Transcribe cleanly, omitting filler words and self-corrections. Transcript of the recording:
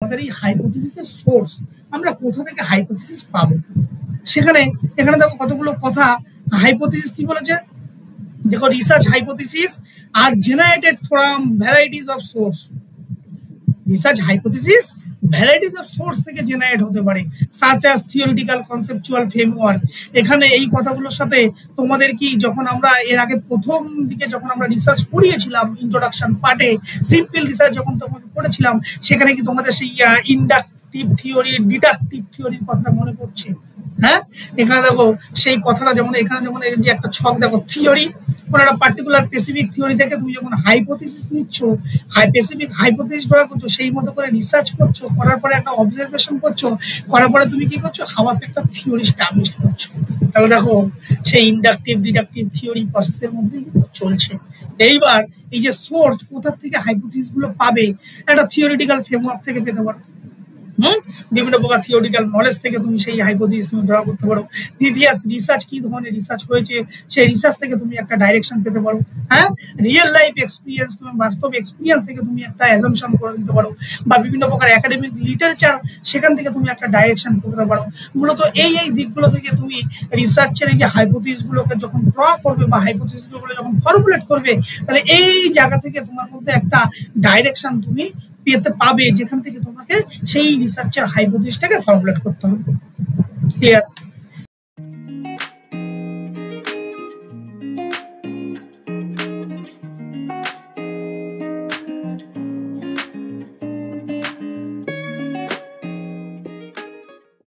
আমাদের এই হাইপোথিসিসের সোর্স, আমরা কোথা থেকে হাইপোথিসিস পাবো। সেখানে এখানে দেখো কতগুলো কথা। হাইপোথিসিস কি বলেছে, দেখো research hypothesis are generated from varieties of source. Research hypothesis varieties of source থেকে জেনারেট হতে পারে, such as theoretical conceptual framework. এখানে এই কথাগুলোর সাথে তোমাদের কি, যখন আমরা এর আগে প্রথম দিকে যখন আমরা রিসার্চ পড়িয়েছিলাম ইন্ট্রোডাকশন পার্টে, সিম্পল রিসার্চ যখন তোমাকে পড়েছিলাম, সেখানে কি তোমাদের সেই ইন্ডাকটিভ থিওরি, ডিডাকটিভ থিওরির কথাটা মনে পড়ছে? হ্যাঁ, এখানে দেখো সেই কথাটা, যেমন এখানে যেমন এই যে একটা ছক দেখো, থিওরি কোনো একটা পার্টিকুলার স্পেসিফিক থিওরি থেকে তুমি যখন হাইপোথিসিস নিচ্ছ, স্পেসিফিক হাইপোথিসিস ড্র করছো, সেই মতো করে রিসার্চ করছো, করার পরে একটা অবজারভেশন করছো, করার পরে তুমি কি করছো, হাওয়াতে একটা থিওরি স্টাবলিশ করছো। তাহলে দেখো সেই ইন্ডাকটিভ ডিডাকটিভ থিওরি প্রসেসের মধ্যেই কিন্তু চলছে। এইবার এই যে সোর্স, কোথা থেকে হাইপোথিসিস গুলো পাবে, একটা থিওরিটিক্যাল ফ্রেমওয়ার্ক থেকে পেতে পারো। বিভিন্ন প্রকার থিওরিটিক্যাল নলেজ থেকে তুমি সেই হাইপোথিসিস তুমি ড্র করতে পারো। প্রিভিয়াস রিসার্চ, কি ধরনের রিসার্চ হয়েছে, সেই রিসার্চ থেকে তুমি একটা ডাইরেকশন পেতে পারো। হ্যাঁ, রিয়েল লাইফ এক্সপিরিয়েন্স, তুমি বাস্তব এক্সপিরিয়েন্স থেকে তুমি একটা অ্যাজাম্পশন করে নিতে পারো, বা বিভিন্ন প্রকার একাডেমিক লিটারেচার, সেখান থেকে তুমি একটা ডাইরেকশন করতে পারো। মূলত এই দিকগুলো থেকে তুমি রিসার্চের এই যে হাইপোথিসিস গুলোকে যখন ড্র করবে বা হাইপোথিসিস গুলো যখন ফর্মুলেট করবে, তাহলে এই জায়গা থেকে তোমার মধ্যে একটা ডাইরেকশন তুমি পেতে পাবে, যেখান থেকে তোমাকে সেই রিসার্চের হাইপোথিসিসটাকে ফর্মুলেট করতে হবে। ক্লিয়ার?